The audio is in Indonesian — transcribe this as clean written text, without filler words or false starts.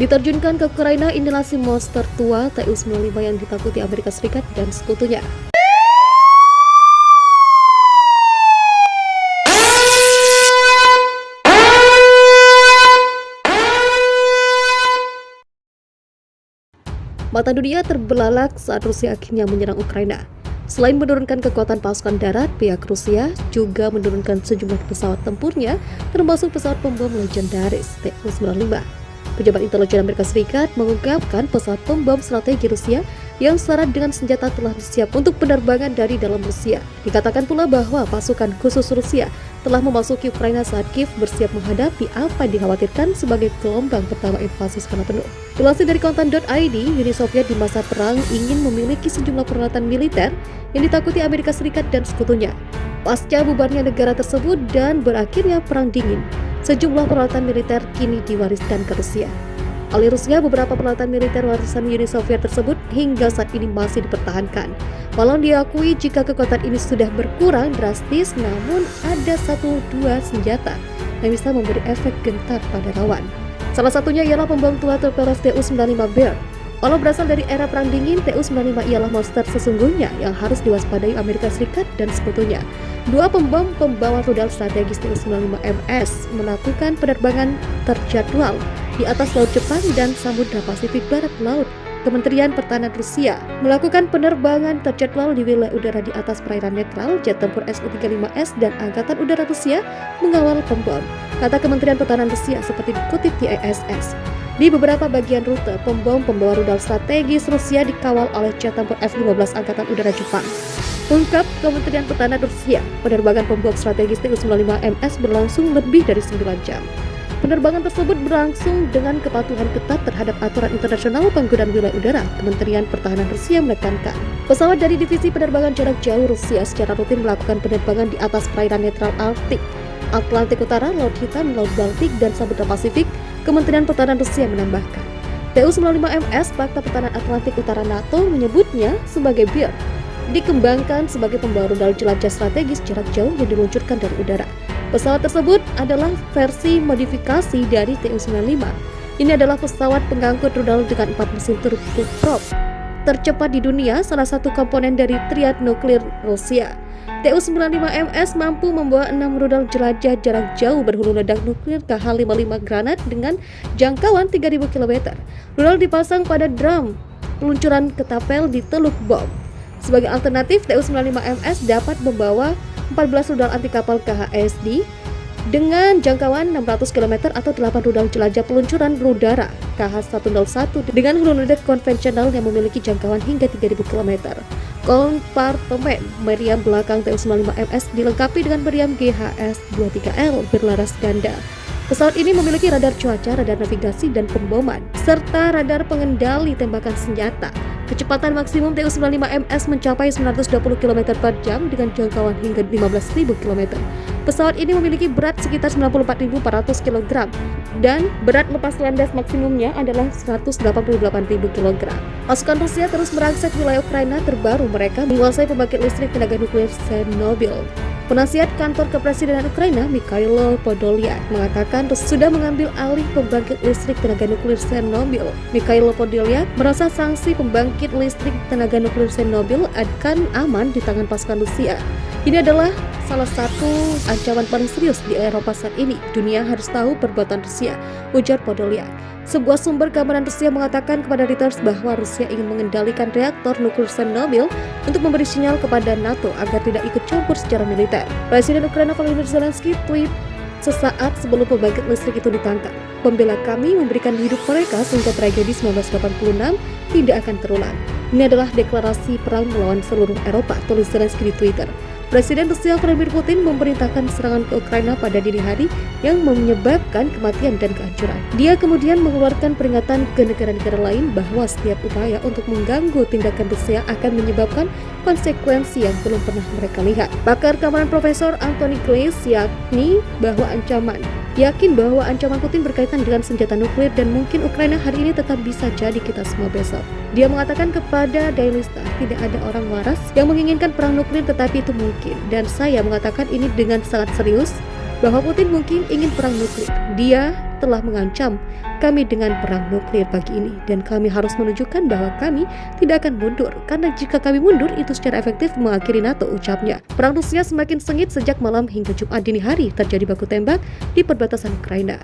Diterjunkan ke Ukraina, inilah si monster tua Tu-95 yang ditakuti Amerika Serikat dan sekutunya. Mata dunia terbelalak saat Rusia akhirnya menyerang Ukraina. Selain menurunkan kekuatan pasukan darat, pihak Rusia juga menurunkan sejumlah pesawat tempurnya, termasuk pesawat pembom legendaris Tu-95. Pejabat intelijen Amerika Serikat mengungkapkan pesawat pembom strategi Rusia yang syarat dengan senjata telah disiap untuk penerbangan dari dalam Rusia. Dikatakan pula bahwa pasukan khusus Rusia telah memasuki Ukraina saat Kiev bersiap menghadapi apa yang dikhawatirkan sebagai gelombang pertama invasi skala penuh. Dilansir dari kontan.id, Uni Soviet di masa perang ingin memiliki sejumlah peralatan militer yang ditakuti Amerika Serikat dan sekutunya. Pasca bubarnya negara tersebut dan berakhirnya Perang Dingin, sejumlah peralatan militer kini diwariskan ke Rusia. Oleh Rusia, beberapa peralatan militer warisan Uni Soviet tersebut hingga saat ini masih dipertahankan. Walau diakui jika kekuatan ini sudah berkurang drastis, namun ada 1-2 senjata yang bisa memberi efek gentar pada lawan. Salah satunya ialah pembom tua torpedo Tu-95 Bear. Walau berasal dari era Perang Dingin, Tu-95 ialah monster sesungguhnya yang harus diwaspadai Amerika Serikat dan sekutunya. Dua pembom pembawa rudal strategis Tu-95MS melakukan penerbangan terjadwal di atas Laut Jepang dan Samudra Pasifik Barat Laut. Kementerian Pertahanan Rusia melakukan penerbangan terjadwal di wilayah udara di atas perairan netral. Jet tempur Su-35S dan Angkatan Udara Rusia mengawal pembom, kata Kementerian Pertahanan Rusia seperti dikutip di ISS. Di beberapa bagian rute, pembom pembawa rudal strategis Rusia dikawal oleh jet tempur F-15 Angkatan Udara Jepang. Ungkap Kementerian Pertahanan Rusia, penerbangan pembom strategis Tu-95MS berlangsung lebih dari 9 jam. Penerbangan tersebut berlangsung dengan kepatuhan ketat terhadap aturan internasional penggunaan wilayah udara. Kementerian Pertahanan Rusia menekankan, pesawat dari Divisi Penerbangan Jarak Jauh Rusia secara rutin melakukan penerbangan di atas perairan netral Arktik, Atlantik Utara, Laut Hitam, Laut Baltik, dan Samudra Pasifik. Kementerian Pertahanan Rusia menambahkan, Tu-95MS, Fakta Pertahanan Atlantik Utara NATO, menyebutnya sebagai BIR, dikembangkan sebagai pembawa rudal jelajah strategis jarak jauh yang diluncurkan dari udara. Pesawat tersebut adalah versi modifikasi dari Tu-95. Ini adalah pesawat pengangkut rudal dengan 4 mesin turboprop tercepat di dunia, salah satu komponen dari triad nuklir Rusia. Tu-95MS mampu membawa 6 rudal jelajah jarak jauh berhulu ledak nuklir Kh-55 Granat dengan jangkauan 3.000 km. Rudal dipasang pada drum peluncuran ketapel di Teluk Bom. Sebagai alternatif, Tu-95MS dapat membawa 14 rudal anti kapal KHSD dengan jangkauan 600 km atau 8 rudal jelajah peluncuran udara Kh-101 dengan hulu ledak konvensional yang memiliki jangkauan hingga 3.000 km. Kompartemen meriam belakang Tu-95MS dilengkapi dengan meriam GHS-23L berlaras ganda. Pesawat ini memiliki radar cuaca, radar navigasi, dan pemboman, serta radar pengendali tembakan senjata. Kecepatan maksimum Tu-95MS mencapai 920 km per jam dengan jangkauan hingga 15.000 km. Pesawat ini memiliki berat sekitar 94.400 kg dan berat lepas landas maksimumnya adalah 188.000 kg. Pasukan Rusia terus merangsek wilayah Ukraina, terbaru mereka menguasai pembangkit listrik tenaga nuklir Chernobyl. Penasihat kantor kepresidenan Ukraina, Mikhailo Podolyak, mengatakan sudah mengambil alih pembangkit listrik tenaga nuklir Chernobyl. Mikhailo Podolyak merasa sanksi pembangkit listrik tenaga nuklir Chernobyl akan aman di tangan pasukan Rusia. Ini adalah salah satu ancaman paling serius di Eropa saat ini. Dunia harus tahu perbuatan Rusia, ujar Podolyak. Sebuah sumber keamanan Rusia mengatakan kepada Reuters bahwa Rusia ingin mengendalikan reaktor nuklir Chernobyl untuk memberi sinyal kepada NATO agar tidak ikut campur secara militer. Presiden Ukraina Volodymyr Zelensky tweet sesaat sebelum pembangkit listrik itu ditangkap, "Pembela kami memberikan hidup mereka sehingga tragedi 1986 tidak akan terulang. Ini adalah deklarasi perang melawan seluruh Eropa," tulis Zelensky di Twitter. Presiden Rusia Vladimir Putin memerintahkan serangan ke Ukraina pada dini hari yang menyebabkan kematian dan kehancuran. Dia kemudian mengeluarkan peringatan ke negara-negara lain bahwa setiap upaya untuk mengganggu tindakan Rusia akan menyebabkan konsekuensi yang belum pernah mereka lihat. Pakar keamanan Profesor Anthony Glass yakin bahwa ancaman Putin berkaitan dengan senjata nuklir dan mungkin Ukraina hari ini tetap bisa jadi kita semua besok. Dia mengatakan kepada Daily Star, tidak ada orang waras yang menginginkan perang nuklir, tetapi itu mungkin. Dan saya mengatakan ini dengan sangat serius bahwa Putin mungkin ingin perang nuklir. Dia telah mengancam kami dengan perang nuklir pagi ini, dan kami harus menunjukkan bahwa kami tidak akan mundur, karena jika kami mundur itu secara efektif mengakhiri NATO, ucapnya. Perang Rusia semakin sengit sejak malam hingga Jumat dini hari terjadi baku tembak di perbatasan Ukraina.